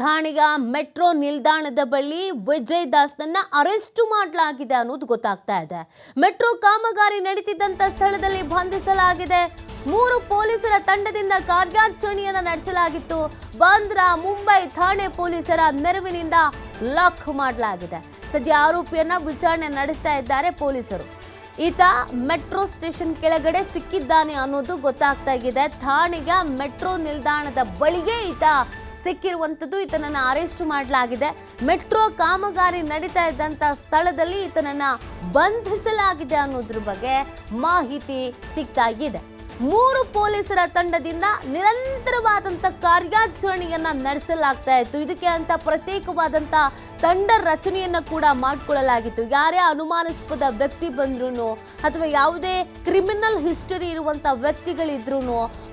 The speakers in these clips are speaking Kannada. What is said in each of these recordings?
ಠಾಣೆಯ ಮೆಟ್ರೋ ನಿಲ್ದಾಣದ ಬಳಿ ವಿಜಯ್ ದಾಸ್ನನ್ನ ಅರೆಸ್ಟ್ ಮಾಡಲಾಗಿದೆ ಅನ್ನೋದು ಗೊತ್ತಾಗ್ತಾ ಇದೆ. ಮೆಟ್ರೋ ಕಾಮಗಾರಿ ನಡೀತಿದ್ದಂತ ಸ್ಥಳದಲ್ಲಿ ಬಂಧಿಸಲಾಗಿದೆ. 3 ಪೊಲೀಸರ ತಂಡದಿಂದ ಕಾರ್ಯಾಚರಣೆಯನ್ನು ನಡೆಸಲಾಗಿತ್ತು. ಬಾಂದ್ರಾ ಮುಂಬೈ ಠಾಣೆ ಪೊಲೀಸರ ನೆರವಿನಿಂದ ಲಾಕ್ ಮಾಡಲಾಗಿದೆ. ಸದ್ಯ ಆರೋಪಿಯನ್ನ ವಿಚಾರಣೆ ನಡೆಸ್ತಾ ಇದ್ದಾರೆ ಪೊಲೀಸರು. ಈತ ಮೆಟ್ರೋ ಸ್ಟೇಷನ್ ಕೆಳಗಡೆ ಸಿಕ್ಕಿದ್ದಾನೆ ಅನ್ನೋದು ಗೊತ್ತಾಗ್ತಾ ಇದೆ. ಠಾಣೆಯ ಮೆಟ್ರೋ ನಿಲ್ದಾಣದ ಬಳಿಗೆ ಈತ ಸಿಕ್ಕಿರುವಂಥದ್ದು. ಈತನನ್ನ ಅರೆಸ್ಟ್ ಮಾಡಲಾಗಿದೆ. ಮೆಟ್ರೋ ಕಾಮಗಾರಿ ನಡೀತಾ ಇದ್ದಂಥ ಸ್ಥಳದಲ್ಲಿ ಈತನನ್ನ ಬಂಧಿಸಲಾಗಿದೆ ಅನ್ನೋದ್ರ ಬಗ್ಗೆ ಮಾಹಿತಿ ಸಿಗ್ತಾ ಇದೆ. 3 ಪೊಲೀಸರ ತಂಡದಿಂದ ನಿರಂತರವಾದಂಥ ಕಾರ್ಯಾಚರಣೆಯನ್ನ ನಡೆಸಲಾಗ್ತಾ ಇತ್ತು. ಇದಕ್ಕೆ ಅಂತ ಪ್ರತ್ಯೇಕವಾದಂಥ ತಂಡ ರಚನೆಯನ್ನ ಕೂಡ ಮಾಡಿಕೊಳ್ಳಲಾಗಿತ್ತು. ಯಾರೇ ಅನುಮಾನಾಸ್ಪದ ವ್ಯಕ್ತಿ ಬಂದ್ರು ಅಥವಾ ಯಾವುದೇ ಕ್ರಿಮಿನಲ್ ಹಿಸ್ಟರಿ ಇರುವಂಥ ವ್ಯಕ್ತಿಗಳಿದ್ರು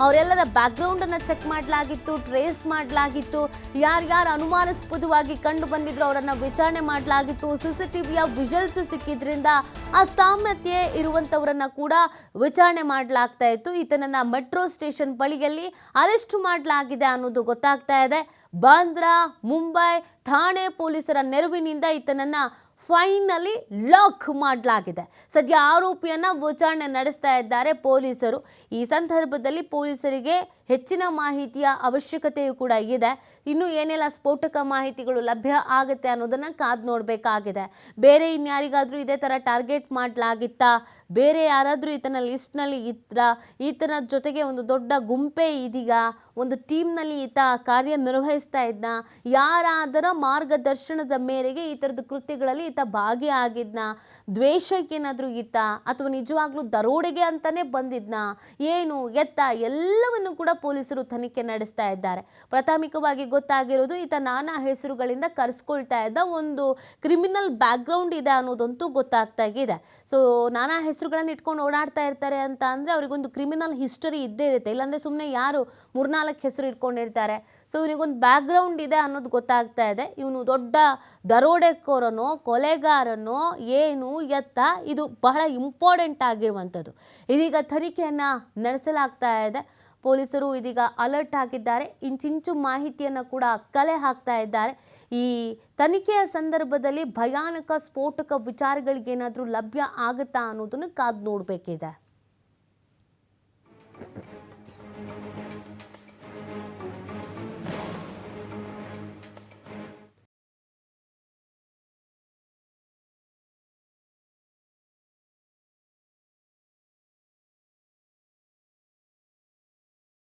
ಅವರೆಲ್ಲರ ಬ್ಯಾಕ್ಗ್ರೌಂಡ್ ಅನ್ನ ಚೆಕ್ ಮಾಡಲಾಗಿತ್ತು, ಟ್ರೇಸ್ ಮಾಡಲಾಗಿತ್ತು. ಯಾರ್ಯಾರು ಅನುಮಾನಾಸ್ಪದವಾಗಿ ಕಂಡು ಬಂದಿದ್ರು ಅವರನ್ನ ವಿಚಾರಣೆ ಮಾಡಲಾಗಿತ್ತು. CCTVಯ ವಿಜುವಲ್ಸ್ ಸಿಕ್ಕಿದ್ರಿಂದ ಆ ಸಾಮ್ಯತೆ ಇರುವಂತವರನ್ನ ಕೂಡ ವಿಚಾರಣೆ ಮಾಡಲಾಗ್ತಾ ಇತ್ತು. ಈತನನ್ನ ಮೆಟ್ರೋ ಸ್ಟೇಷನ್ ಬಳಿಯಲ್ಲಿ ಅರೆಸ್ಟ್ ಮಾಡಲಾಗಿದೆ ಅನ್ನೋದು ಗೊತ್ತಾಗ್ತಾ ಇದೆ. ಬಾಂದ್ರಾ ಮುಂಬೈ ಠಾಣೆ ಪೊಲೀಸರ ನೆರವಿನಿಂದ ಈತನನ್ನ ಫೈನಲಿ ಲಾಕ್ ಮಾಡಲಾಗಿದೆ. ಸದ್ಯ ಆರೋಪಿಯನ್ನ ವಿಚಾರಣೆ ನಡೆಸ್ತಾ ಇದ್ದಾರೆ ಪೊಲೀಸರು. ಈ ಸಂದರ್ಭದಲ್ಲಿ ಪೊಲೀಸರಿಗೆ ಹೆಚ್ಚಿನ ಮಾಹಿತಿಯ ಅವಶ್ಯಕತೆಯೂ ಕೂಡ ಇದೆ. ಇನ್ನು ಏನೆಲ್ಲ ಸ್ಫೋಟಕ ಮಾಹಿತಿಗಳು ಲಭ್ಯ ಆಗುತ್ತೆ ಅನ್ನೋದನ್ನ ಕಾದು ನೋಡಬೇಕಾಗಿದೆ. ಬೇರೆ ಇನ್ಯಾರಿಗಾದ್ರೂ ಇದೇ ತರ ಟಾರ್ಗೆಟ್ ಮಾಡಲಾಗಿತ್ತಾ, ಬೇರೆ ಯಾರಾದ್ರೂ ಈತನ ಲಿಸ್ಟ್ನಲ್ಲಿ ಇದ್ರ, ಈತನ ಜೊತೆಗೆ ಒಂದು ದೊಡ್ಡ ಗುಂಪೆ ಇದೀಗ, ಒಂದು ಟೀಮ್ನಲ್ಲಿ ಈತ ಕಾರ್ಯನಿರ್ವಹಿಸ್ತಾ ಇದ್ದ, ಯಾರಾದರ ಮಾರ್ಗದರ್ಶನದ ಮೇರೆಗೆ ಈ ಥರದ ಕೃತ್ಯಗಳಲ್ಲಿ ಈತ ಭಾಗಿಯಾಗಿದ್ನ, ದ್ವೇಷಕ್ಕೇನಾದ್ರೂ ಇತ್ತ ಅಥವಾ ನಿಜವಾಗ್ಲೂ ದರೋಡೆಗೆ ಅಂತಾನೆ ಬಂದಿದ್ನ, ಏನು ಎತ್ತ ಎಲ್ಲವನ್ನು ಕೂಡ ಪೊಲೀಸರು ತನಿಖೆ ನಡೆಸ್ತಾ ಇದ್ದಾರೆ. ಪ್ರಾಥಮಿಕವಾಗಿ ಗೊತ್ತಾಗಿರೋದು ಈತ ನಾನಾ ಹೆಸರುಗಳಿಂದ ಕರೆಸ್ಕೊಳ್ತಾ ಇದ್ದ, ಒಂದು ಕ್ರಿಮಿನಲ್ ಬ್ಯಾಕ್ಗ್ರೌಂಡ್ ಇದೆ ಅನ್ನೋದಂತೂ ಗೊತ್ತಾಗ್ತಾ ಇದೆ. ಸೊ ನಾನಾ ಹೆಸರುಗಳನ್ನ ಇಟ್ಕೊಂಡು ಓಡಾಡ್ತಾ ಇರ್ತಾರೆ ಅಂತ ಅಂದ್ರೆ ಅವರಿಗೊಂದು ಕ್ರಿಮಿನಲ್ ಹಿಸ್ಟರಿ ಇದ್ದೇ ಇರುತ್ತೆ. ಇಲ್ಲಾಂದ್ರೆ ಸುಮ್ಮನೆ ಯಾರು 3-4 ಹೆಸರು ಇಟ್ಕೊಂಡಿರ್ತಾರೆ. ಸೊ ಇವನಿಗೊಂದು ಬ್ಯಾಕ್ಗ್ರೌಂಡ್ ಇದೆ ಅನ್ನೋದು ಗೊತ್ತಾಗ್ತಾ ಇದೆ. ಇವನು ದೊಡ್ಡ ದರೋಡೆಕೋರನೋ ಕೊಲೆಗಾರನೋ ಏನು ಎತ್ತ, ಇದು ಬಹಳ ಇಂಪಾರ್ಟೆಂಟ್ ಆಗಿರುವಂಥದ್ದು. ಇದೀಗ ತನಿಖೆಯನ್ನ ನಡೆಸಲಾಗ್ತಾ ಇದೆ. ಪೊಲೀಸರು ಇದೀಗ ಅಲರ್ಟ್ ಆಗಿದ್ದಾರೆ. ಇಂಚಿಂಚು ಮಾಹಿತಿಯನ್ನು ಕೂಡ ಕಲೆ ಹಾಕ್ತಾ ಇದ್ದಾರೆ. ಈ ತನಿಖೆಯ ಸಂದರ್ಭದಲ್ಲಿ ಭಯಾನಕ ಸ್ಫೋಟಕ ವಿಚಾರಗಳಿಗೇನಾದರೂ ಲಭ್ಯ ಆಗುತ್ತಾ ಅನ್ನೋದನ್ನು ಕಾದು ನೋಡಬೇಕಿದೆ.